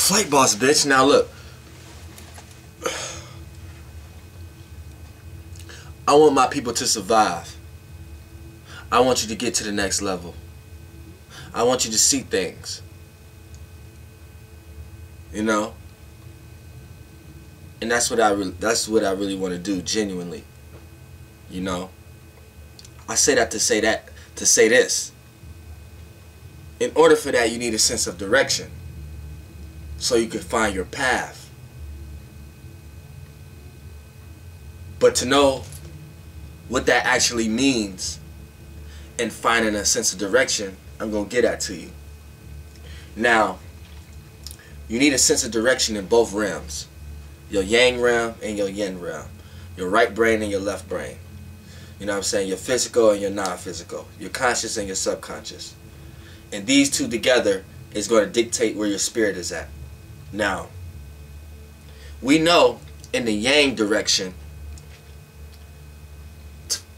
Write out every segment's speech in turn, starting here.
Flight boss, bitch. Now look. I want my people to survive. I want you to get to the next level. I want you to see things. You know? And that's what I really want to do, genuinely. You know? I say that to say this. In order for that, you need a sense of direction, so you can find your path. But to know what that actually means and finding a sense of direction, I'm going to get that to you. Now, you need a sense of direction in both realms. Your yang realm and your yin realm. Your right brain and your left brain. You know what I'm saying? Your physical and your non-physical. Your conscious and your subconscious. And these two together is going to dictate where your spirit is at. Now, we know in the yang direction,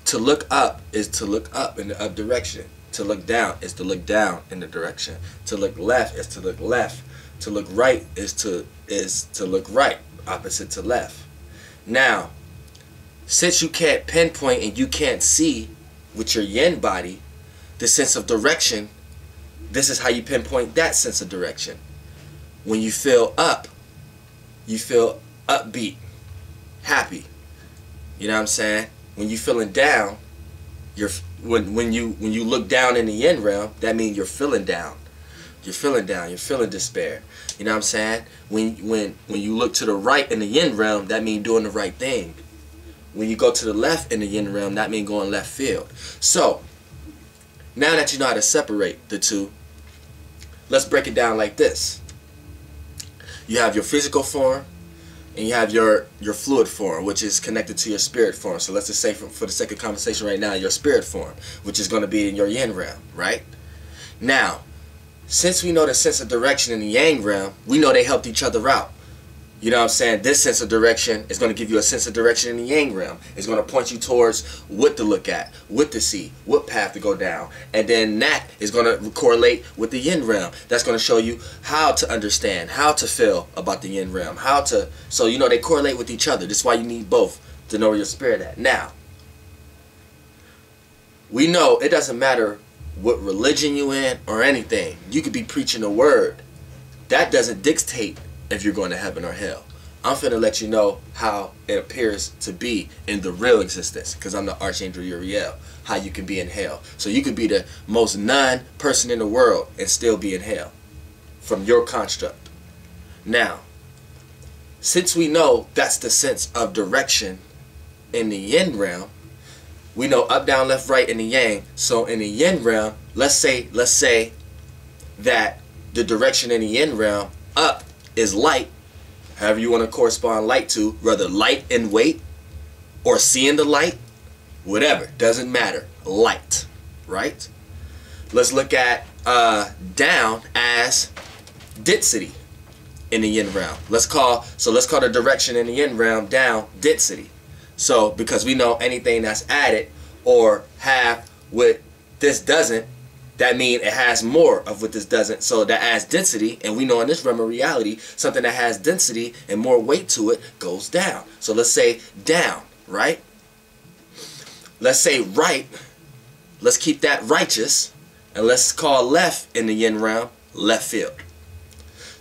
to look up is to look up in the up direction. To look down is to look down in the direction. To look left is to look left. To look right is to look right, opposite to left. Now, since you can't pinpoint and you can't see with your yin body the sense of direction, this is how you pinpoint that sense of direction. When you feel up, you feel upbeat, happy. You know what I'm saying? When you feeling down, when you look down in the yin realm, that means you're feeling down. You're feeling down. You're feeling despair. You know what I'm saying? When you look to the right in the yin realm, that means doing the right thing. When you go to the left in the yin realm, that means going left field. So, now that you know how to separate the two, let's break it down like this. You have your physical form, and you have your fluid form, which is connected to your spirit form. So let's just say, for the sake of conversation right now, your spirit form, which is going to be in your yin realm, right? Now, since we know the sense of direction in the yang realm, we know they helped each other out. You know what I'm saying? This sense of direction is going to give you a sense of direction in the yang realm. It's going to point you towards what to look at, what to see, what path to go down. And then that is going to correlate with the yin realm. That's going to show you how to understand, how to feel about the yin realm, so you know they correlate with each other. This is why you need both to know where your spirit at. Now, we know it doesn't matter what religion you in or anything. You could be preaching a word. That doesn't dictate if you're going to heaven or hell. I'm finna let you know how it appears to be in the real existence, because I'm the Archangel Uriel, how you can be in hell. So you could be the most non-person in the world and still be in hell from your construct. Now, since we know that's the sense of direction in the yin realm, we know up, down, left, right in the yang. So in the yin realm, let's say that the direction in the yin realm, up is light, however you want to correspond light to, whether light and weight or seeing the light, whatever, doesn't matter, light, right? Let's look at down as density in the yin realm. Let's call the direction in the yin realm down density. So because we know anything that's added or have what this doesn't, that means it has more of what this doesn't. So that adds density, and we know in this realm of reality, something that has density and more weight to it goes down. So let's say down, right? Let's say right. Let's keep that righteous, and let's call left in the yin realm left field.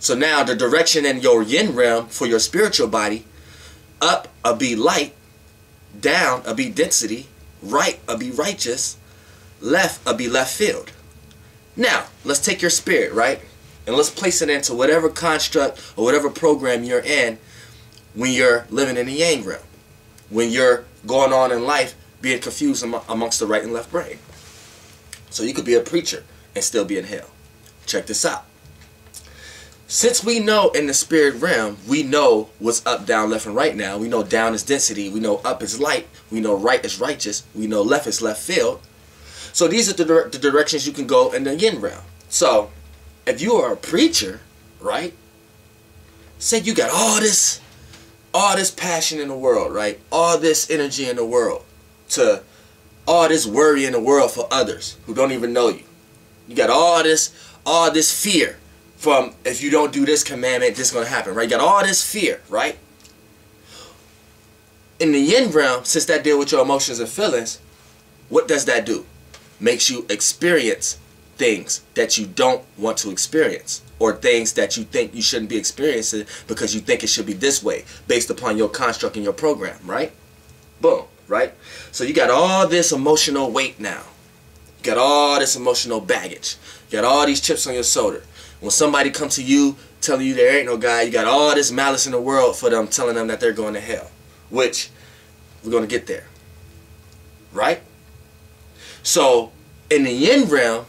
So now the direction in your yin realm for your spiritual body, up will be light, down will be density, right will be righteous, left will be left field. Now, let's take your spirit, right? And let's place it into whatever construct or whatever program you're in when you're living in the yang realm. When you're going on in life being confused amongst the right and left brain. So you could be a preacher and still be in hell. Check this out. Since we know in the spirit realm, we know what's up, down, left, and right now. We know down is density. We know up is light. We know right is righteous. We know left is left field. So these are the directions you can go in the yin realm. So if you are a preacher, right? Say you got all this passion in the world, right? All this energy in the world, to all this worry in the world for others who don't even know you. You got all this fear from if you don't do this commandment, this is going to happen, right? You got all this fear, right? In the yin realm, since that deal with your emotions and feelings, what does that do? Makes you experience things that you don't want to experience, or things that you think you shouldn't be experiencing because you think it should be this way based upon your construct and your program, right? Boom, right? So you got all this emotional weight now. You got all this emotional baggage. You got all these chips on your shoulder. When somebody comes to you telling you there ain't no God, you got all this malice in the world for them, telling them that they're going to hell, which we're going to get there, right? So in the yin realm,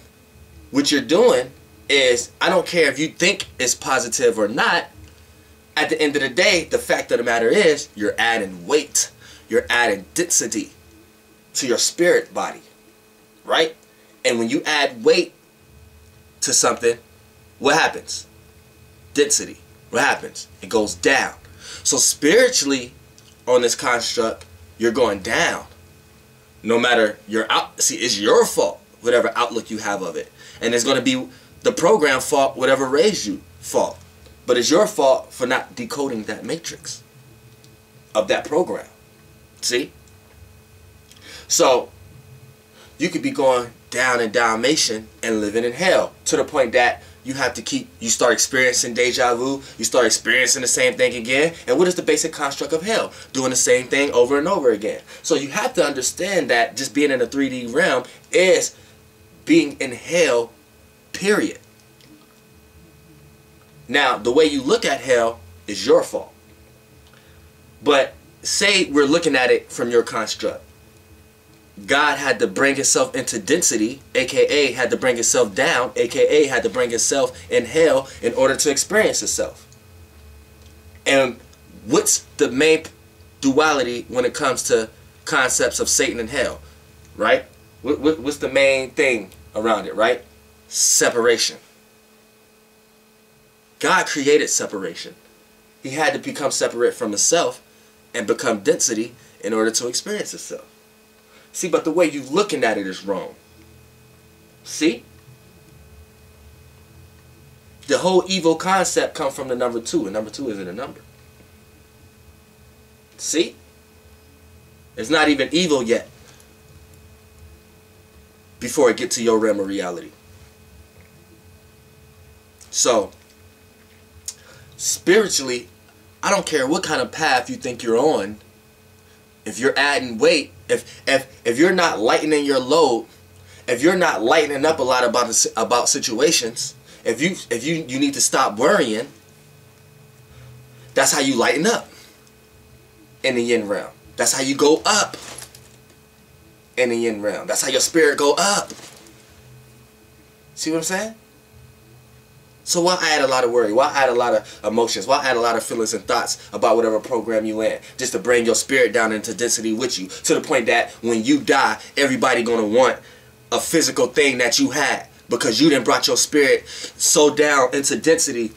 what you're doing is, I don't care if you think it's positive or not, at the end of the day, the fact of the matter is, you're adding weight, you're adding density to your spirit body, right? And when you add weight to something, what happens? Density. What happens? It goes down. So spiritually, on this construct, you're going down. No matter your see, it's your fault, whatever outlook you have of it. And it's going to be the program fault, whatever raised you fault. But it's your fault for not decoding that matrix of that program. See? So you could be going down in Dalmatian and living in hell, to the point that you have to you start experiencing deja vu, you start experiencing the same thing again. And what is the basic construct of hell? Doing the same thing over and over again. So you have to understand that just being in a 3D realm is being in hell, period. Now, the way you look at hell is your fault. But say we're looking at it from your construct. God had to bring himself into density, aka had to bring himself down, aka had to bring himself in hell in order to experience himself. And what's the main duality when it comes to concepts of Satan and hell, right? What's the main thing around it, right? Separation. God created separation. He had to become separate from himself and become density in order to experience himself. See, but the way you're looking at it is wrong. See? The whole evil concept comes from the number 2, and number 2 isn't a number. See? It's not even evil yet before it gets to your realm of reality. So, spiritually, I don't care what kind of path you think you're on. If you're adding weight, if you're not lightening your load, if you're not lightening up a lot about situations, if you need to stop worrying, that's how you lighten up in the yin realm. That's how you go up in the yin realm. That's how your spirit go up. See what I'm saying? So why add a lot of worry? Why add a lot of emotions? Why add a lot of feelings and thoughts about whatever program you in? Just to bring your spirit down into density with you, to the point that when you die, everybody gonna want a physical thing that you had, because you done brought your spirit so down into density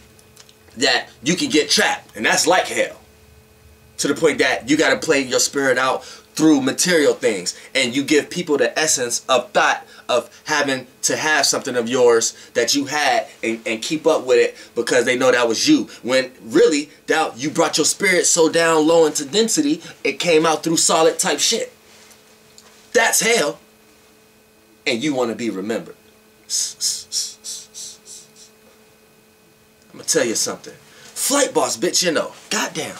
that you can get trapped. And that's like hell. To the point that you gotta play your spirit out through material things, and you give people the essence of thought of having to have something of yours that you had and keep up with it because they know that was you, when really you brought your spirit so down low into density it came out through solid type shit. That's hell, and you want to be remembered. I'm gonna tell you something, flight boss bitch, you know, goddamn.